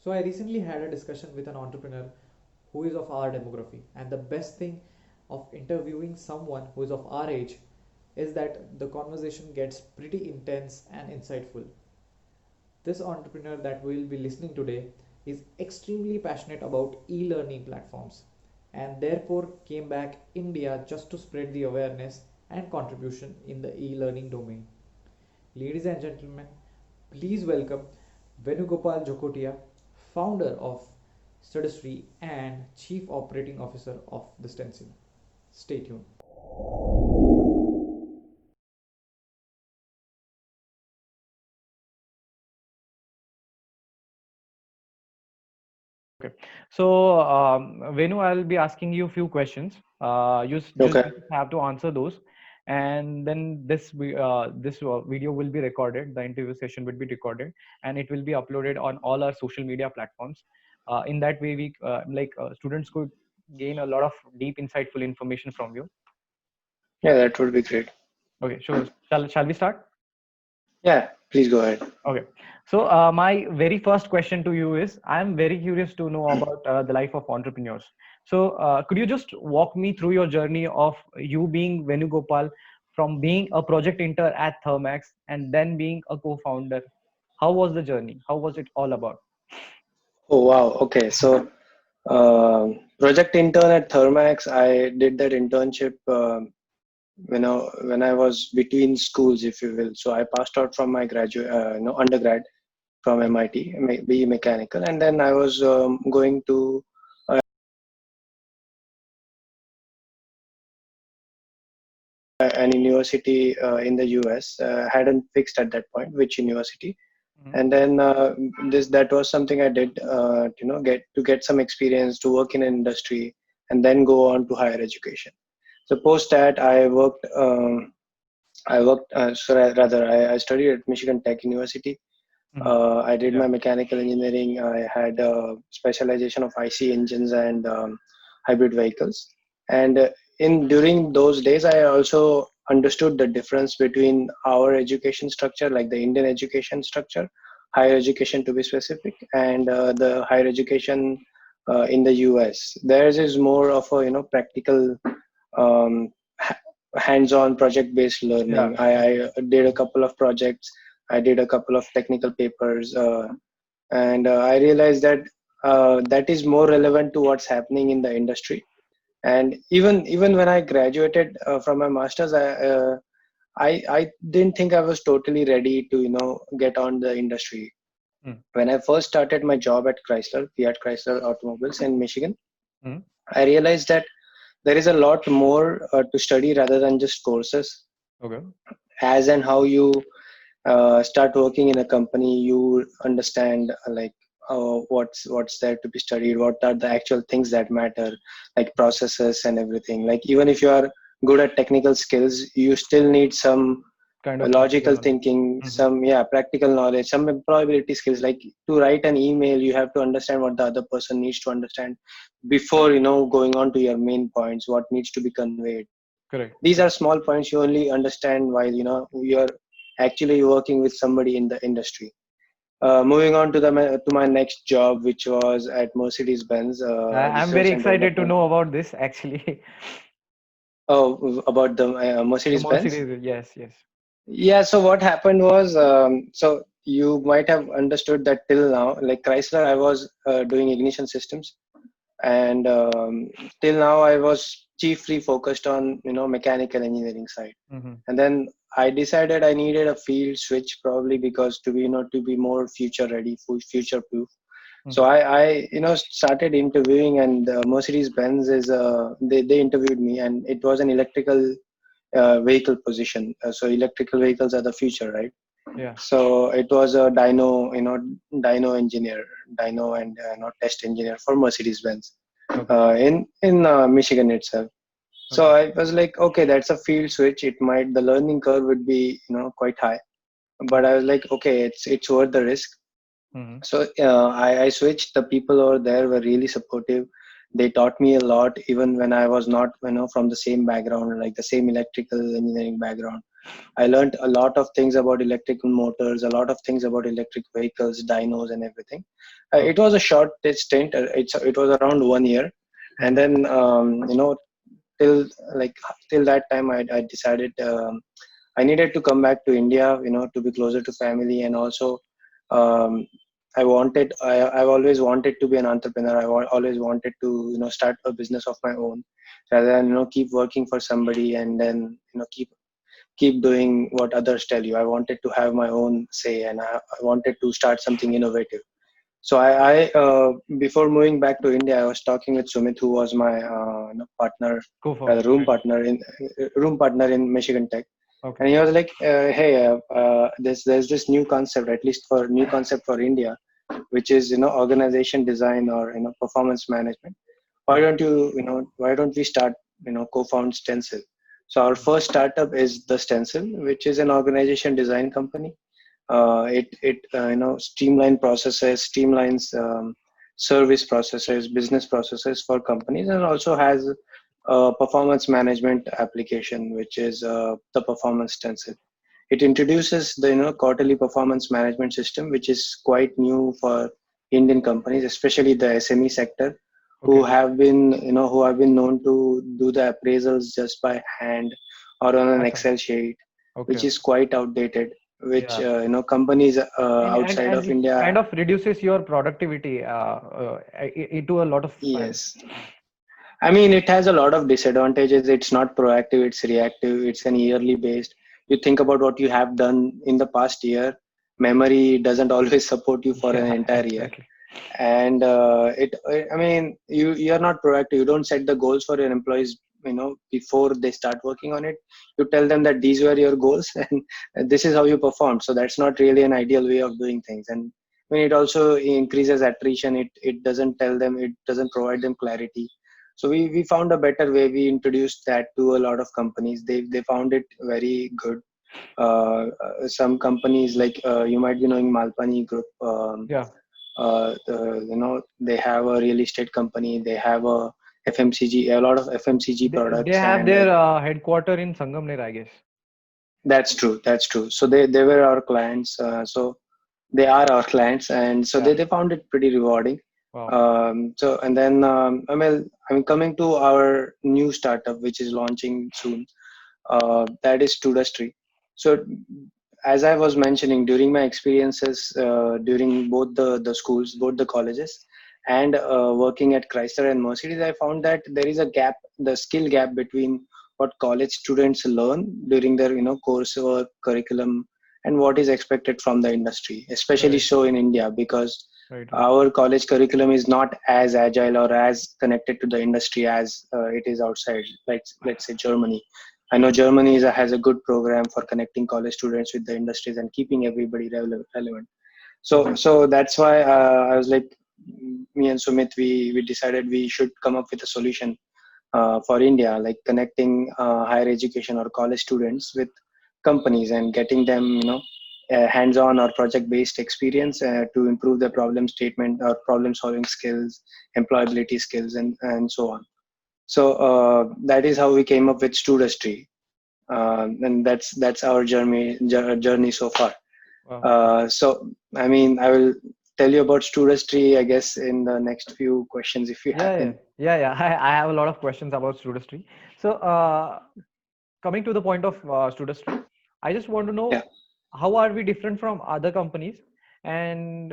So I recently had a discussion with an entrepreneur who is of our demography, and the best thing of interviewing someone who is of our age is that the conversation gets pretty intense and insightful. This entrepreneur that we will be listening today is extremely passionate about e-learning platforms and therefore came back India just to spread the awareness and contribution in the e-learning domain. Ladies and gentlemen, please welcome Venugopal Jokotia, founder of Studistry and Chief Operating Officer of the Stencil. Stay tuned. Okay. So, Venu, I'll be asking you a few questions. Just Okay. have to answer those, and then this video will be recorded. The interview session will be recorded, and it will be uploaded on all our social media platforms. In that way, we students could gain a lot of deep, insightful information from you. Yeah, that would be great. Okay, sure. Shall we start? Yeah, please go ahead. Okay. So, my very first question to you is I'm very curious to know about the life of entrepreneurs. So, could you just walk me through your journey of you being Venugopal from being a project intern at Thermax and then being a co founder? How was the journey? How was it all about? Oh, wow. Okay. So, project intern at Thermax, I did that internship when I was between schools, if you will. So, I passed out from my undergrad from Okay. MIT, BE Mechanical, and then I was going to an university in the US. Hadn't fixed at that point which university, Mhm. and then this that was something I did get some experience to work in an industry and then go on to higher education. So post that I studied at Michigan Tech University. Mhm. I did Yeah. my mechanical engineering. I had a specialization of IC engines and hybrid vehicles. And in during those days, I also understood the difference between our education structure, like the Indian education structure, higher education to be specific, and the higher education in the US. Theirs is more of a practical, um, hands-on project-based Yeah. learning. Yeah. I did a couple of projects. I did a couple of technical papers, and I realized that that is more relevant to what's happening in the industry. And even when I graduated from my masters, I didn't think I was totally ready to get on the industry. Mm. When I first started my job at Fiat Chrysler Automobiles in Michigan, Mm. I realized that there is a lot more to study rather than just courses. Okay. As and how you start working in a company, you understand what's there to be studied, what are the actual things that matter, like processes and everything. Like even if you are good at technical skills, you still need some Kind of practical logical knowledge. thinking, Mhm. some practical knowledge, some employability skills. Like to write an email, you have to understand what the other person needs to understand before going on to your main points, what needs to be conveyed. Correct. These are Correct. small points you only understand while you're actually working with somebody in the industry. Moving on to my next job, which was at Mercedes Benz I'm very research and excited to development. know about this actually. Oh, about the The Mercedes Benz. Mercedes. Yes. Yes. Yeah, so what happened was, so you might have understood that till now, like Chrysler, I was doing ignition systems, and till now I was chiefly focused on mechanical engineering side. Mhm. And then I decided I needed a field switch, probably because to be more future ready, future proof. So Mhm. I started interviewing, and Mercedes Benz they interviewed me, and it was an electrical vehicle position. So electrical vehicles are the future, right? Yeah. So it was a dyno engineer, dyno and not test engineer for Mercedes Benz Okay. in Michigan itself. So Okay. I was like, okay, that's a field switch. It might the learning curve would be quite high, but Mhm. I was like, okay, it's worth the risk. Mhm. So I switched. The people over there were really supportive. They taught me a lot, even when I was not from the same background, like the same electrical engineering background. I learned a lot of things about electrical motors, a lot of things about electric vehicles, dynos, and everything. It Okay. was a short stint. It was around 1 year, and Mm-hmm. then till like till that time, I decided I needed to come back to India, to be closer to family, and also um, I've always wanted to be an entrepreneur. Always wanted to start a business of my own, rather than keep working for somebody and then keep doing what others tell you. I wanted to have my own say, and I wanted to start something innovative. So I before moving back to India, I was talking with Sumit, who was my partner, Co-founder, room right? partner in Michigan Tech, and Okay. he was like, "Hey, there's this new concept, at least for new concept for India, which is organization design or performance management. Why Mm-hmm. don't why don't we start co-found Stencil?" So our first startup is the Stencil, which is an organization design company. It streamline processes, streamlines service processes, business processes for companies, and also has a performance management application, which is the Performance Stencil. It introduces the quarterly performance management system, which is quite new for Indian companies, especially the SME sector, who Okay. have been known to do the appraisals just by hand or on an Acha. Excel sheet, Okay. which is quite outdated. Which Yeah. companies And outside of it kind India, of reduces your productivity into a lot of time. yes. I mean, it has a lot of disadvantages. It's not proactive, it's reactive, it's an yearly based. You think about what you have done in the past year, memory doesn't always support you for an Yeah, entire year. exactly. And I mean, you're not proactive. You don't set the goals for your employees, before they start working on it. You tell them that these were your goals and this is how you performed. So that's not really an ideal way of doing things. And I mean, it also increases attrition. It doesn't tell them, it doesn't provide them clarity. So we found a better way. We introduced that to a lot of companies. They found it very good. Some companies, like you might be knowing Malpani Group. Yeah. They have a real estate company. They have a FMCG, a lot of FMCG They products, have and their headquarter in Sangamner, I guess. that's true. That's true. So they were our clients. So they are our clients, and so Yeah. they found it pretty rewarding. Wow. So and then I'm coming to our new startup, which is launching soon. That is Studustry. So as I was mentioning, during my experiences during both the schools, both the colleges, and working at Chrysler and Mercedes, I found that there is a gap, the skill gap between what college students learn during their coursework curriculum and what is expected from the industry, especially Right. so in India, because Right. Right. our college curriculum is not as agile or as connected to the industry as it is outside, like let's say Germany. I know Germany has a good program for connecting college students with the industries and keeping everybody relevant. So Exactly. so that's why I was like, me and Sumit, we decided we should come up with a solution for India, like connecting higher education or college students with companies and getting them, hands-on or project-based experience to improve their problem statement or problem-solving skills, employability skills, and so on. So that is how we came up with Studustry, and that's our journey so far. Wow. So I mean, I will tell you about Studustry, I guess, in the next few questions if you have Yeah, yeah, any. yeah, yeah. I have a lot of questions about Studistry. So, coming to the point of Studistry, I just want to Yeah. know how are we different from other companies? And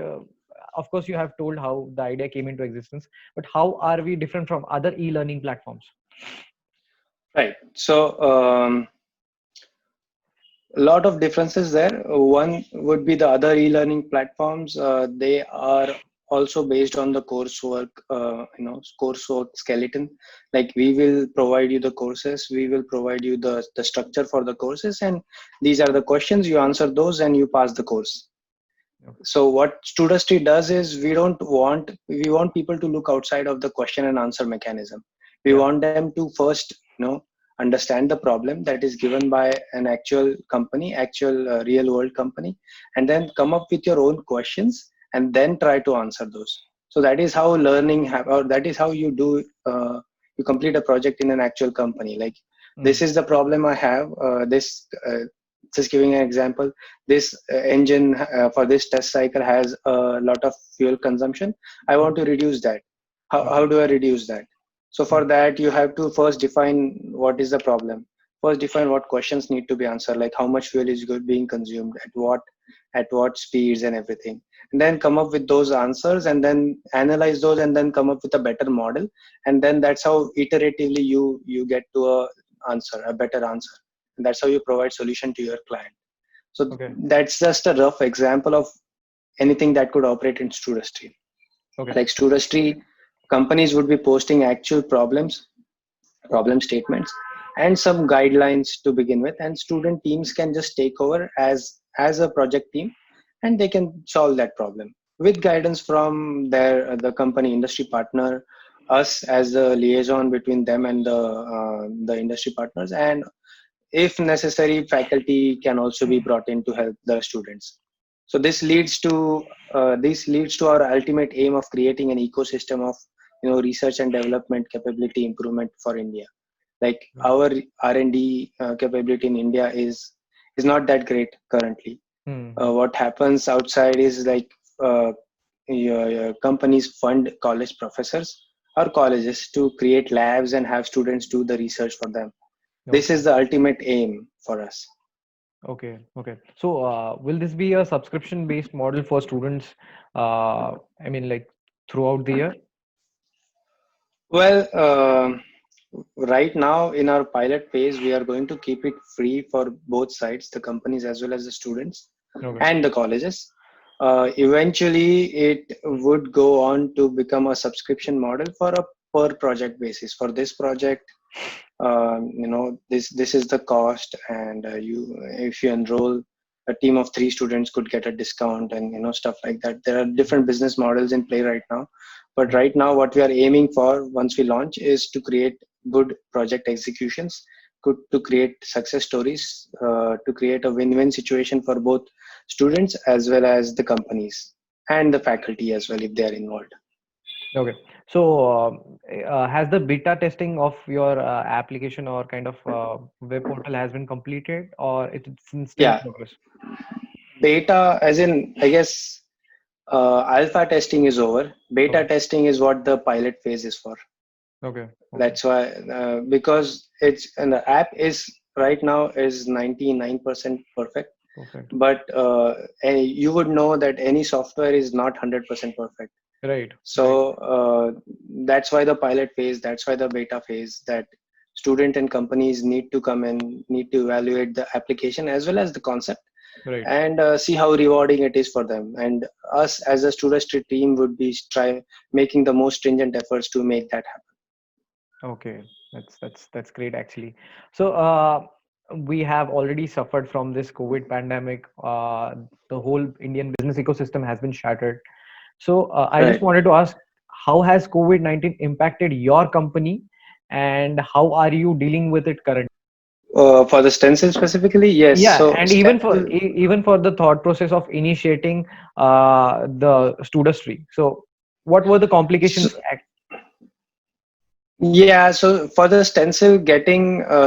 of course, you have told how the idea came into existence, but how are we different from other e-learning platforms? Right. So a lot of differences there. One would be the other e-learning platforms. They are also based on the coursework, coursework skeleton. Like we will provide you the courses, we will provide you the structure for the courses, and these are the questions. You answer those, and you pass the course. Okay. So what Studustry does is we want people to look outside of the question and answer mechanism. We Yeah. want them to first understand the problem that is given by an actual real world company, and then come up with your own questions and then try to answer those. So that is how or that is how you do you complete a project in an actual company. Like, this Mm. is the problem I have. This just giving an example, this engine for this test cycle has a lot of fuel consumption. I want to reduce that. How Okay. do I reduce that? So for that, you have to first define what is the problem. First define what questions need to be answered, like how much fuel is good being consumed, at what speeds and everything. And then come up with those answers and then analyze those and then come up with a better model. And then that's how iteratively you get to a better answer. And that's how you provide solution to your client. So Okay. that's just a rough example of anything that could operate in Studustream. Okay. Like Studustream, companies would be posting actual problem statements and some guidelines to begin with, and student teams can just take over as a project team, and they can solve that problem with guidance from the company industry partner, us as the liaison between them and the industry partners, and if necessary faculty can also be brought in to help the students. So this leads to our ultimate aim of creating an ecosystem of research and development capability improvement for India. Like our R&D capability in India is not that great currently. Hmm. What happens outside is like your companies fund college professors or colleges to create labs and have students do the research for them. This Okay. is the ultimate aim for us. Okay. Okay. So, will this be a subscription-based model for students? I mean, like throughout the year? Well, right now in our pilot phase, we are going to keep it free for both sides, the companies as well as the students Okay. and the colleges. Eventually, it would go on to become a subscription model for a per project basis. For this project, this is the cost, and you if you enroll a team of 3 students could get a discount, and stuff like that. There are different business models in play right now, but Hmm. right now what we are aiming for once we launch is to create good project executions, to create success stories, to create a win-win situation for both students as well as the companies and the faculty as well if they are involved. Okay. So, has the beta testing of your application or kind of web portal has been completed, or it's in still Yeah, progress? beta as in, I guess, alpha testing is over. Beta Okay. testing is what the pilot phase is for. Okay. Okay. That's why, because it's and the app is right now is 99% perfect, Perfect. but you would know that any software is not 100% perfect. Right. Right. So that's why the pilot phase, that's why the beta phase, that student and companies need to come and need to evaluate the application as well as the concept, Right. and see how rewarding it is for them. And us as a student team would be try making the most stringent efforts to make that happen. Okay, that's great actually. So we have already suffered from this COVID pandemic. The whole Indian business ecosystem has been shattered. So I just Right. wanted to ask, how has COVID-19 impacted your company, and how are you dealing with it currently? For the stencil specifically, yes. Yeah, So and stencil, even for the thought process of initiating the Studustry. So what were the so, complications? yeah. So for the stencil, getting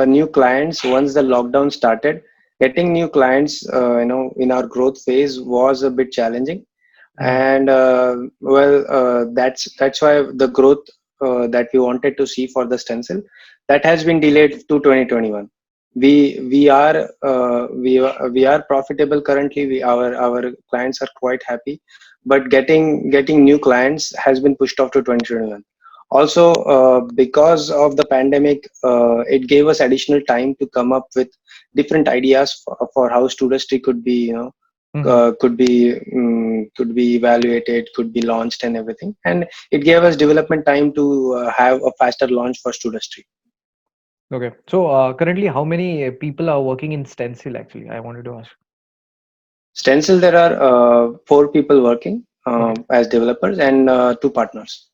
new clients once the lockdown started, getting new clients, in our growth phase was a bit challenging, Mhm. and that's why the growth that we wanted to see for the stencil, that has been delayed to 2021. We are profitable currently. Our clients are quite happy, but getting new clients has been pushed off to 2021. Also, because of the pandemic, it gave us additional time to come up with different ideas for how Studustry could be, Mhm. could be evaluated, could be launched, and everything. And it gave us development time to have a faster launch for Studustry. Okay. So currently, how many people are working in Stencil actually? I wanted to ask. Stencil, there are 4 people working Okay. as developers and 2 partners.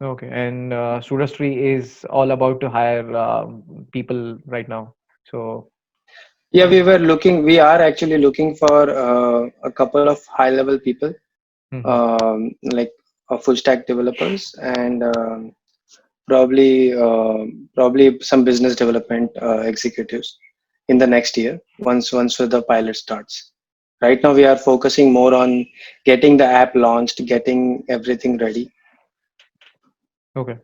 Okay. And Studustry is all about to hire people right now. So, Yeah, uh, we are actually looking for a couple of high level people, mhm. like full stack developers, and probably some business development executives. in the next year once the pilot starts. Right now we are focusing more on getting the app launched, getting everything ready. Okay.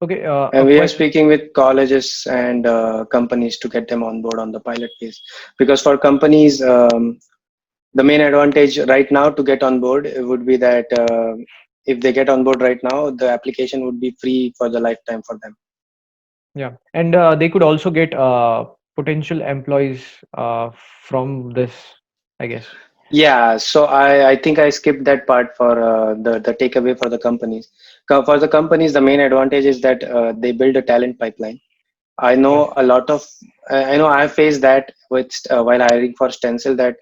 Okay. And A we are question. speaking with colleges and companies to get them on board on the pilot phase. Because for companies, the main advantage right now to get on board would be that if they get on board right now, the application would be free for the lifetime for them. Yeah, and they could also get potential employees from this, I guess. Yeah, so I think I skipped that part for the takeaway for the companies. For the companies, the main advantage is that they build a talent pipeline. I Yeah. know a lot of, I know I faced that with while hiring for Stencil, that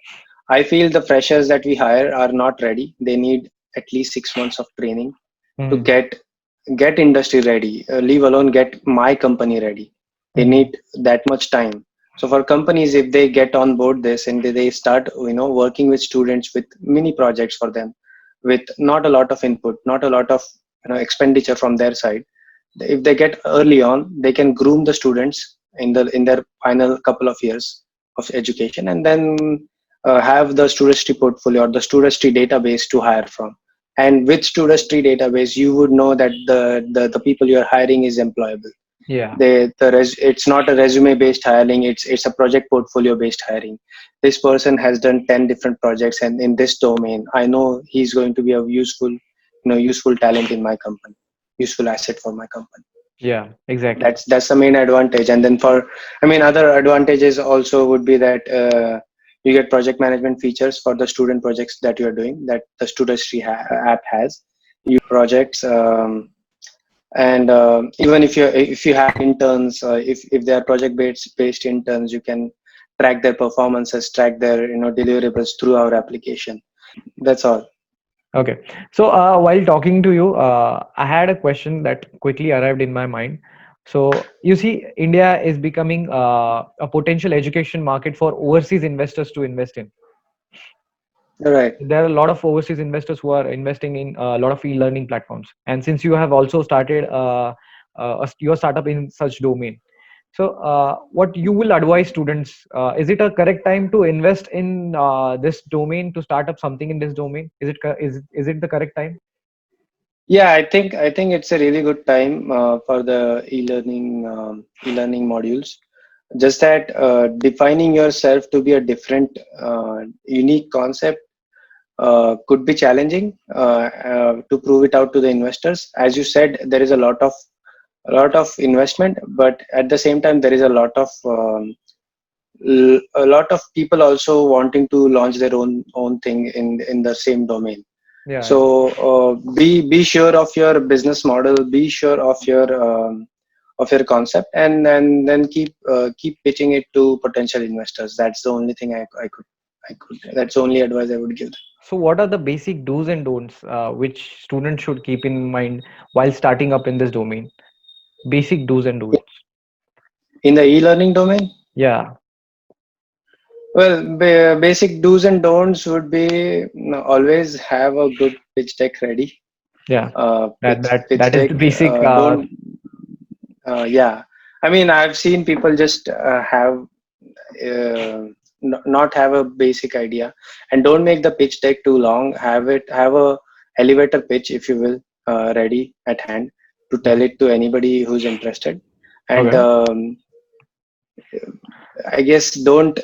I feel the freshers that we hire are not ready. They need at least 6 months of training to Hmm. get industry ready, leave alone get my company ready. They Hmm. need that much time. So for companies, if they get on board this and they start working with students with mini projects for them, with not a lot of input, not a lot of expenditure from their side, if they get early on, they can groom the students in their final couple of years of education, and then have the Studistry portfolio or the Studistry database to hire from. And with Studistry database, you would know that the people you're hiring is employable. Yeah. It's not a resume based hiring, it's a project portfolio based hiring. This person has done 10 different projects, and in this domain I know he's going to be a useful talent in my company, useful asset for my company. Yeah. Exactly. That's the main advantage. And then other advantages also would be that you get project management features for the student projects that you are doing, that the Studistry app has. You projects, and even if you have interns, if they are project based interns, you can track their performances, track their deliverables through our application. That's all. Okay. So while talking to you, I had a question that quickly arrived in my mind. So you see, India is becoming a potential education market for overseas investors to invest in. All right. There are a lot of overseas investors who are investing in a lot of e-learning platforms, and since you have also started your startup in such domain, so what you will advise students, is it a correct time to invest in this domain, to start up something in this domain? Is it the correct time? Yeah, I think it's a really good time for the e-learning modules. Just that defining yourself to be a different, unique concept could be challenging to prove it out to the investors. As you said, there is a lot of investment, but at the same time, there is a lot of people also wanting to launch their own thing in the same domain. Yeah, So yeah. be sure of your business model, be sure of your concept, and then keep pitching it to potential investors. That's the only thing I could that's the only advice I would give them. So what are the basic do's and don'ts which students should keep in mind while starting up in this domain? Basic do's and don'ts. In the e-learning domain, Yeah, well, basic do's and don'ts would be, always have a good pitch deck ready. yeah. That Pitch is deck, the basic. don't yeah, I mean, I've seen people just have uh, not have a basic idea, and don't make the pitch deck too long. Have a elevator pitch, if you will, ready at hand to tell Yeah. it to anybody who's interested. And Okay. I guess don't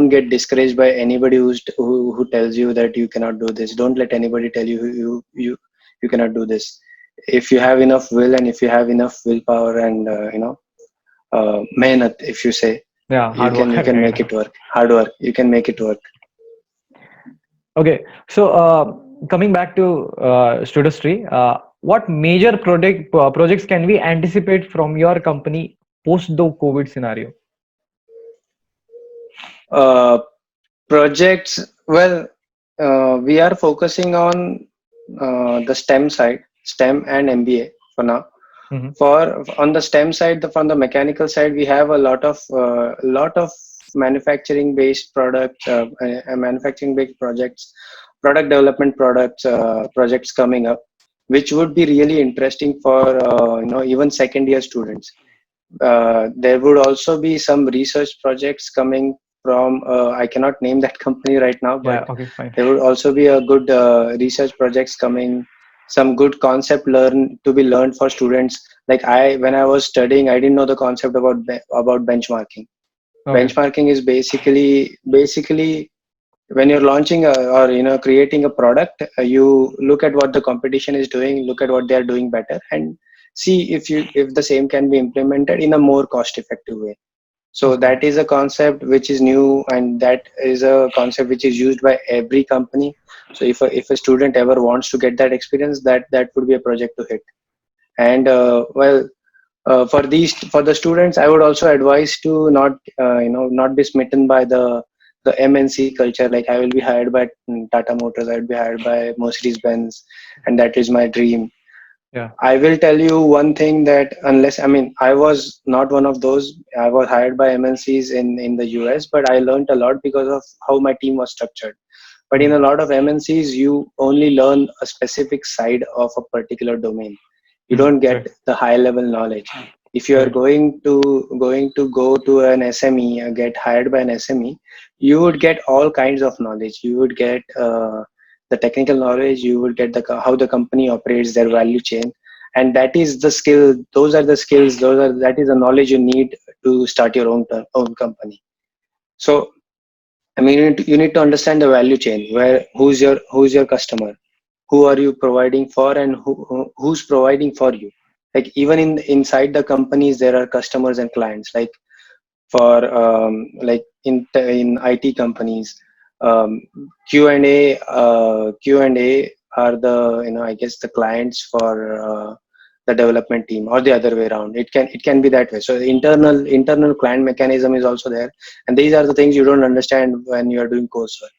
get discouraged by anybody who tells you that you cannot do this. Don't let anybody tell you you cannot do this. If you have enough will, and if you have enough willpower, and mehnat, if you say, Yeah. you Hard can work. you can Right. make it work. Hard work, you can make it work. Okay. So coming back to Studistry, what major projects can we anticipate from your company post the COVID scenario? uh, Projects, well, we are focusing on the STEM side, STEM and MBA for now. Hmm. For on the STEM side, from the mechanical side, we have a lot of manufacturing based products, manufacturing based projects, product development projects coming up, which would be really interesting for even second year students. there would also be some research projects coming from, I cannot name that company right now, but Yeah, okay, fine. there would also be a good research projects coming, some good concept learn to be learned for students. Like when I was studying, I didn't know the concept about benchmarking. Okay. Benchmarking is basically when you're launching or creating a product, you look at what the competition is doing, look at what they are doing better, and see if the same can be implemented in a more cost effective way. So Okay. that is a concept which is new, and that is a concept which is used by every company. So if a student ever wants to get that experience, that would be a project to hit. And for the students, I would also advise to not be smitten by the MNC culture. Like, I will be hired by Tata Motors, I will be hired by Mercedes Benz, and that is my dream. Yeah. I will tell you one thing, that unless, I mean, I was not one of those. I was hired by MNCs in the US, but I learned a lot because of how my team was structured. But in a Hmm. lot of MNCs, you only learn a specific side of a particular domain. You Hmm. don't get Right. the high level knowledge. If you are Right. going to go to an SME, get hired by an SME, you would get all kinds of knowledge. You would get the technical knowledge. You would get how the company operates, their value chain, and that is the skill. Those are the skills. That is the knowledge you need to start your own company. So, I mean, you need to understand the value chain. Who's your customer? Who are you providing for, and who's providing for you? Like, even inside the companies, there are customers and clients. Like, for like in IT companies, um, Q&A are the, I guess, the clients for the development team, or the other way around. It can be that way. So the internal client mechanism is also there, and these are the things you don't understand when you are doing coursework.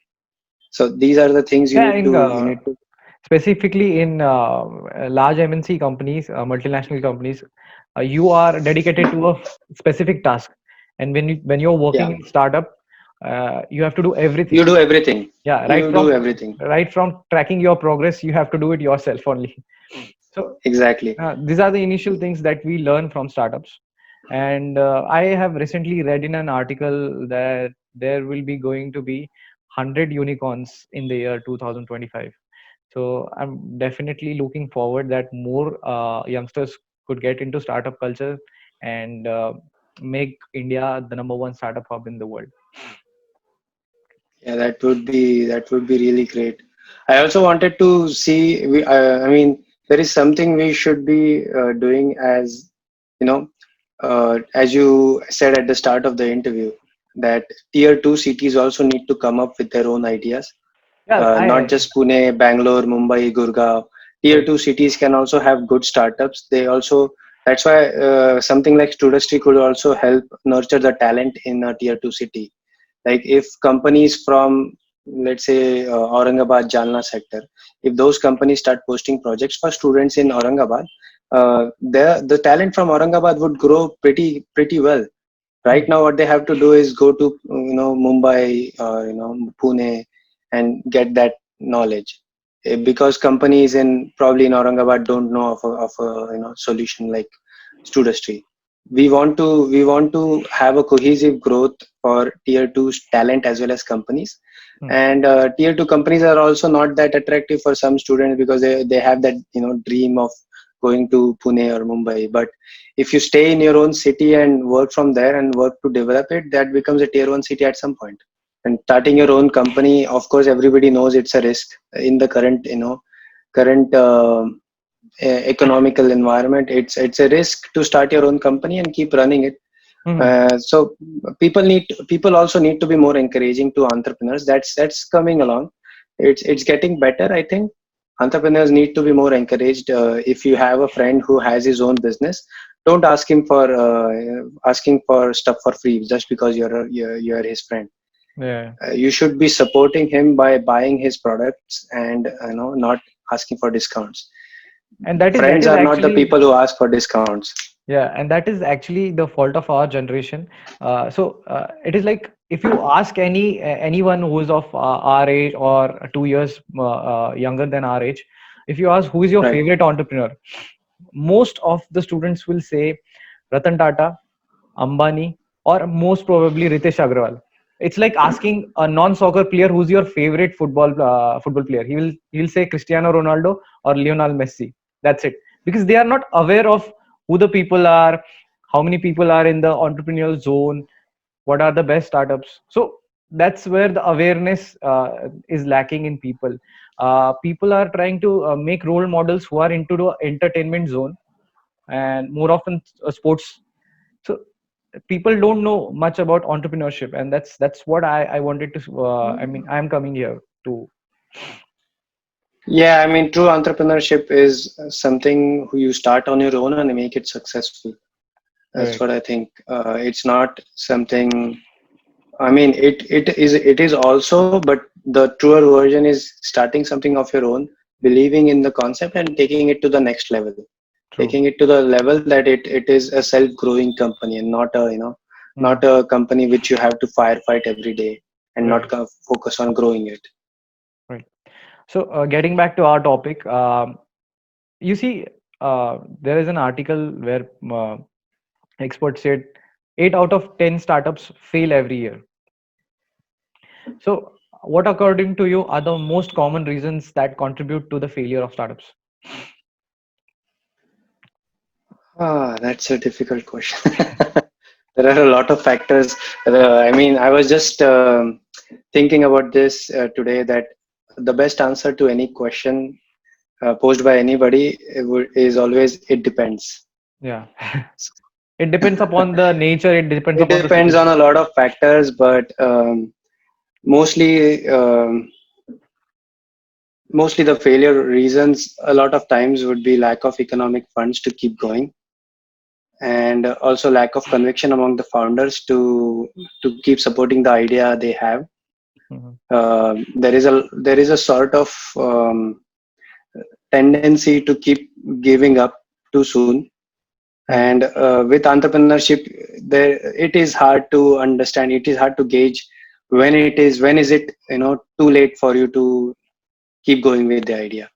So these are the things you Yeah, need in to you need to specifically in large MNC companies, multinational companies, you are dedicated to a specific task, and when you're working Yeah, in startup, you have to do you everything. do everything. Yeah, You do everything. right from tracking your progress, you have to do it yourself only. So Exactly. these are the initial things that we learn from startups. And I have recently read in an article that there will be going to be 100 unicorns in the year 2025. So I'm definitely looking forward that more youngsters could get into startup culture and make India the number one startup hub in the world. Yeah, that would be really great. I also wanted to see. I mean, there is something we should be doing, as you know, as you said at the start of the interview, that tier two cities also need to come up with their own ideas. Yeah, Not I just Pune, Bangalore, Mumbai, Gurgaon. Tier right. two cities can also have good startups. They also That's why something like Studustry could also help nurture the talent in a tier two city. Like, if companies from, let's say, Aurangabad, Jalna sector, if those companies start posting projects for students in Aurangabad, the talent from Aurangabad would grow pretty well. Right Hmm. now, what they have to do is go to Mumbai or Pune and get that knowledge. Because companies probably in Aurangabad don't know of a solution like Studustry. We want to have a cohesive growth for tier 2 talent as well as companies. Hmm. And tier 2 companies are also not that attractive for some students, because they have that dream of going to Pune or Mumbai. But if you stay in your own city and work from there and work to develop it, that becomes a tier 1 city at some point. And starting your own company, of course, everybody knows it's a risk in the current economical environment. It's a risk to start your own company and keep running it. Hmm. So people also need to be more encouraging to entrepreneurs. That's coming along. It's getting better, I think. Entrepreneurs need to be more encouraged. If you have a friend who has his own business, don't ask him for asking for stuff for free just because you're his friend. Yeah. You should be supporting him by buying his products, and not asking for discounts. And that Friends is are not the actually people who ask for discounts. yeah, and that is actually the fault of our generation. It is like if you ask anyone who is of our age or 2 years younger than our age, if you ask who is your Right. favorite entrepreneur, most of the students will say Ratan Tata Ambani, or most probably Ritesh Agrawal. It's like asking a non-soccer player who's your favorite football player. He'll say Cristiano Ronaldo or Lionel Messi. That's it, because they are not aware of who the people are, how many people are in the entrepreneurial zone, what are the best startups. So that's where the awareness is lacking in people. People are trying to make role models who are into the entertainment zone, and more often sports. So people don't know much about entrepreneurship, and that's what I wanted to I'm coming here to. Yeah, I mean, true entrepreneurship is something who you start on your own and make it successful. That's Right. what I think. It's not something. I mean, it is also, but the truer version is starting something of your own, believing in the concept and taking it to the next level, True. taking it to the level that it is a self-growing company and not a not Hmm. a company which you have to firefight every day and not Right. focus on growing it. Right. So getting back to our topic, you see, there is an article where experts said 8 out of 10 startups fail every year. So what, according to you, are the most common reasons that contribute to the failure of startups? That's a difficult question. There are a lot of factors. I mean, I was just thinking about this today, that the best answer to any question posed by anybody is always it depends. Yeah. It depends upon the nature, it depends It upon the depends on situation. a lot of factors, but mostly mostly the failure reasons a lot of times would be lack of economic funds to keep going, and also lack of conviction among the founders to keep supporting the idea they have. Mhm. There is a sort of tendency to keep giving up too soon, Right. and with entrepreneurship, there it is hard to understand, it is hard to gauge when is it too late for you to keep going with the idea.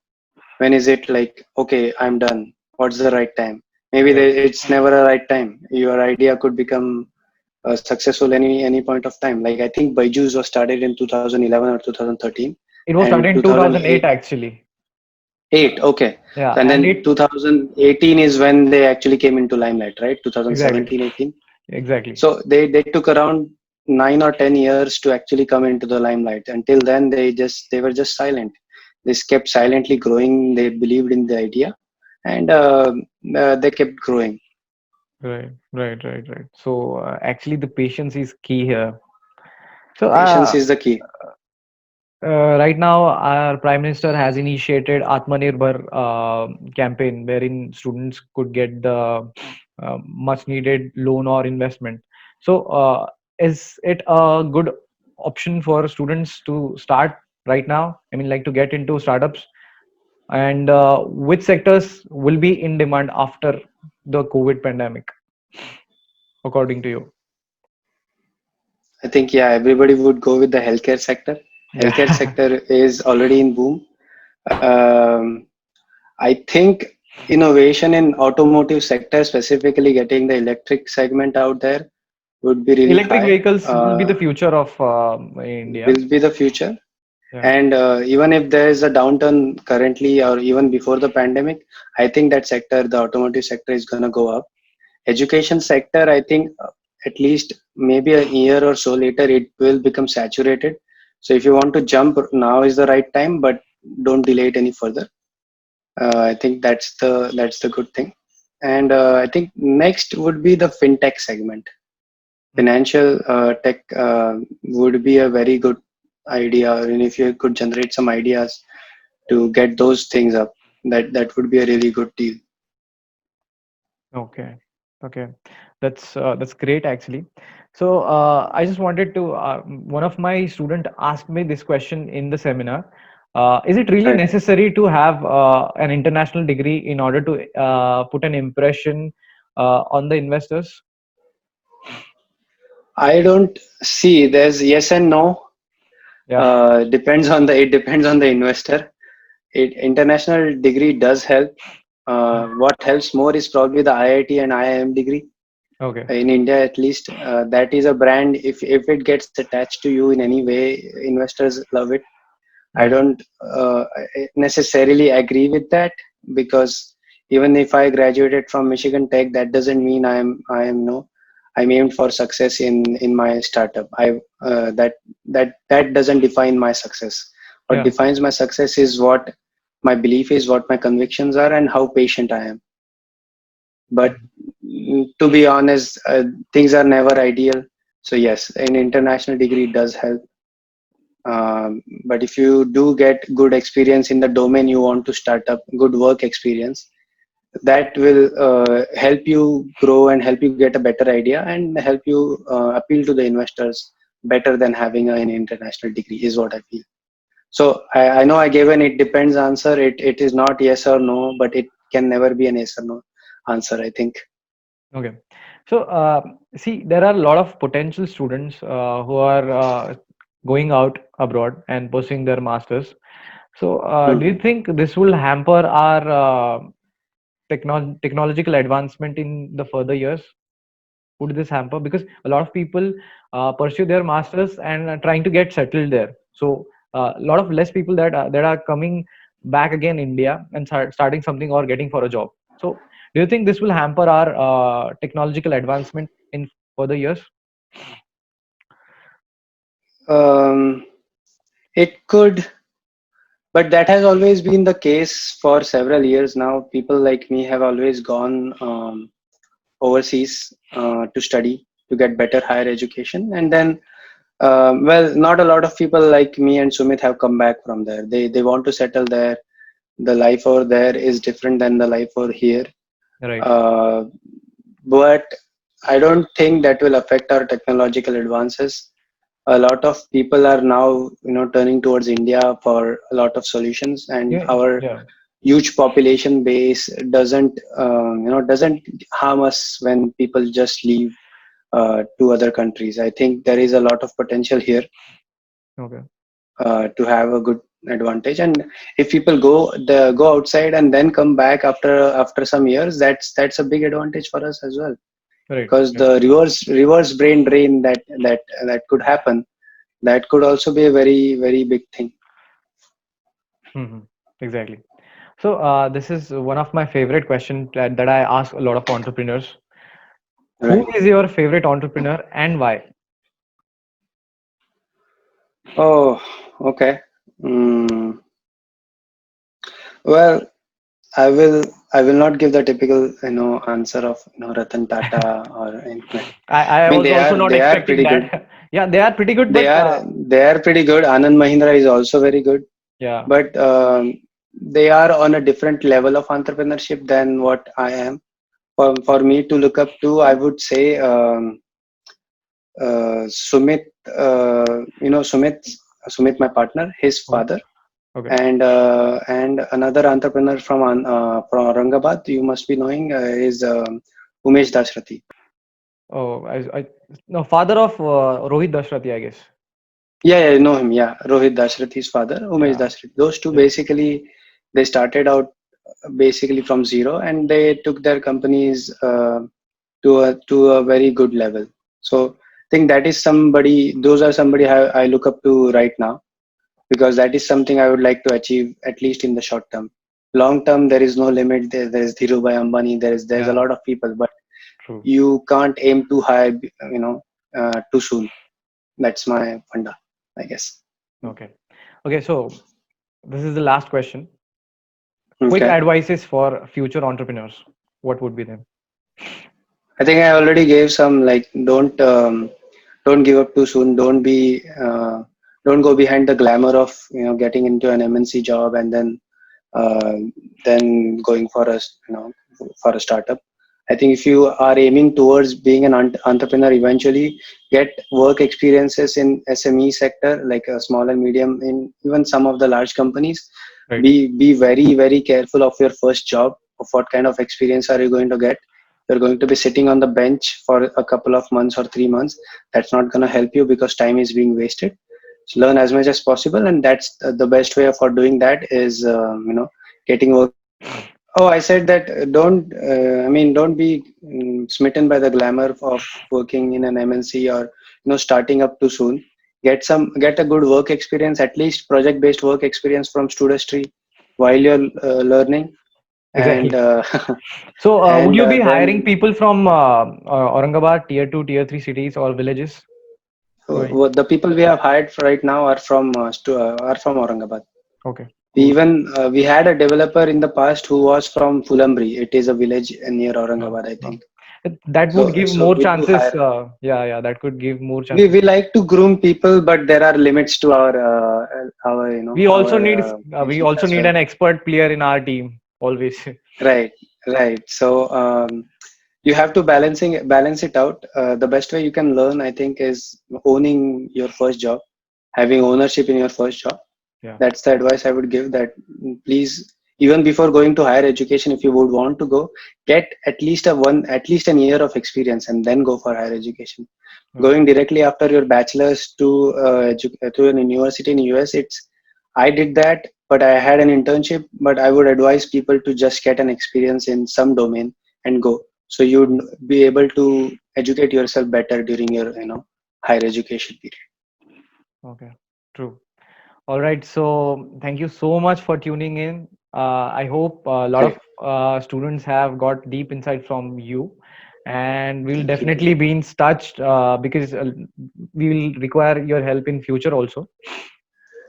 When is it like, okay, I'm done, what's the right time? Maybe Right. it's never a right time. Your idea could become successful any point of time. Like, I think Byju's was started in 2011 or 2013, It was and started in 2008 actually. 2008. Okay. Yeah, So, and and then it 2018 is when they actually came into limelight, right? exactly, 2017, 18. exactly. So they took around 9 or 10 years to actually come into the limelight. Until then, they were just silent. They kept silently growing. They believed in the idea, and they kept growing. Right, right, right, right. So actually, the patience is key here. So Patience is the key. right now, our Prime Minister has initiated Atmanirbhar campaign, wherein students could get the much needed loan or investment. So, is it a good option for students to start right now? I mean, like to get into startups, and which sectors will be in demand after the COVID pandemic, according to you? I think, yeah, everybody would go with the healthcare sector. Healthcare Yeah. sector is already in boom. Um, I think innovation in automotive sector, specifically getting the electric segment out there, would be really Electric high. vehicles will be the future of India. Will be the future. Yeah. And even if there is a downturn currently, or even before the pandemic, I think that sector, the automotive sector, is going to go up. Education sector, I think at least maybe a year or so later, it will become saturated. So if you want to jump, now is the right time, but don't delay it any further. I think that's the good thing. And I think next would be the fintech segment. Mhm. Financial tech would be a very good idea, and if you could generate some ideas to get those things up, that would be a really good deal. Okay. Okay. That's great actually. So I just wanted to one of my student asked me this question in the seminar. Is it really Right. necessary to have an international degree in order to put an impression on the investors? I don't see, there's yes and no. Yeah. Depends on the, it depends on the investor. International degree does help. What helps more is probably the IIT and IIM degree. Okay. In India at least. That is a brand. If it gets attached to you in any way, investors love it. I Right. don't necessarily agree with that, because even if I graduated from Michigan Tech, that doesn't mean I am no I'm aimed for success in my startup. That doesn't define my success. What Yeah. defines my success is what my belief is, what my convictions are, and how patient I am. But Mhm. to be honest, things are never ideal. So yes, an international degree does help. But if you do get good experience in the domain you want to start up, good work experience, that will help you grow and help you get a better idea and help you appeal to the investors better than having an international degree, is what I feel. So I know I gave an it depends answer. It is not yes or no, but it can never be an yes or no answer, I think. Okay. So, see, there are a lot of potential students who are going out abroad and pursuing their masters. So, do you Hmm. think this will hamper our technological advancement in the further years? Would this hamper? Because a lot of people pursue their masters and are trying to get settled there. So, a lot of less people that are coming back again India and starting something or getting for a job. So, do you think this will hamper our technological advancement in further years? Um, it could, but that has always been the case for several years now. People like me have always gone overseas to study, to get better higher education, and then well, not a lot of people like me and Sumit have come back from there. They want to settle there. The life over there is different than the life over here. Right. uh, but I don't think that will affect our technological advances. A lot of people are now, turning towards India for a lot of solutions, and Yeah. our Yeah. huge population base doesn't harm us when people just leave to other countries. I think there is a lot of potential here Okay. to have a good advantage. And if people go outside and then come back after some years, that's a big advantage for us as well, Right. because Right. the reverse brain drain that could happen, that could also be a very very big thing. Hmm. Exactly. So, this is one of my favorite questions that I ask a lot of entrepreneurs. Who Right. is your favorite entrepreneur and why? Oh, okay. mm, well, I will not give the typical answer of Ratan Tata or anything. I I mean, was also not they are expecting pretty good. that. Yeah, they are pretty good, they but are they are pretty good. Anand Mahindra is also very good, yeah. but they are on a different level of entrepreneurship than what I am. For me to look up to, I would say Sumit. Sumit, my partner, his Okay. father, Okay. and another entrepreneur from Aurangabad. You must be knowing is Umesh Dasrathi. Oh, I no, father of Rohit Dashrathi, I guess. Yeah, I know him. Yeah, Rohit Dasrathi's father, Umesh Yeah. Dasrathi. Those two Yeah. basically, they started out basically from zero, and they took their companies to a very good level. So I think that is somebody. Those are somebody I look up to right now, because that is something I would like to achieve at least in the short term. Long term, there is no limit. There's Dhirubhai Ambani. There's a Yeah. lot of people, but True. you can't aim too high, too soon. That's my funda, I guess. Okay. Okay. So this is the last question. Quick Okay. advices for future entrepreneurs. What would be them? I think I already gave some, like, don't give up too soon. Don't go behind the glamour of getting into an MNC job and uh, then going for for a startup. I think if you are aiming towards being an entrepreneur, eventually get work experiences in SME sector, like a small and medium, in even some of the large companies. Right. Be very very careful of your first job. Of what kind of experience are you going to get? You're going to be sitting on the bench for a couple of months or 3 months. That's not going to help you, because time is being wasted. So learn as much as possible, and that's the best way for doing that is getting work Oh, I said that don't be smitten by the glamour of working in an MNC or starting up too soon. Get a good work experience, at least project-based work experience from Studistry while you're learning, and Exactly. So, would and you be hiring then people from Aurangabad, tier 2, tier 3 cities or villages? Right. the people we have hired for right now are from Aurangabad. Okay. We Cool. even we had a developer in the past who was from Fulambri. It is a village near Uh, Aurangabad, I uh, think. that would give So more we do chances. hire. Yeah, yeah, that could give more We, chances. we like to groom people, but there are limits to our We also our need we patience also as need well. an expert player in our team always. Right, right. So you have to balance it out. The best way you can learn, I think, is owning your first job, having ownership in your first job. Yeah. That's the advice I would give. That please, even before going to higher education, if you would want to go, get at least an year of experience, and then go for higher education. Okay. Going directly after your bachelor's to an university in US, I did that, but I had an internship. But I would advise people to just get an experience in some domain and go, so you'd be able to educate yourself better during your higher education period. Okay. True. All right. So thank you so much for tuning in. I hope a lot of Great, students have got deep insight from you, and we'll thank you. definitely be in touch because we will require your help in future also.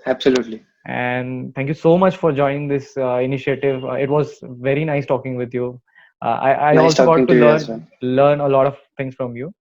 Absolutely, And thank you so much for joining this initiative. It was very nice talking with you. I nice also got talking to to you as well. learn a lot of things from you.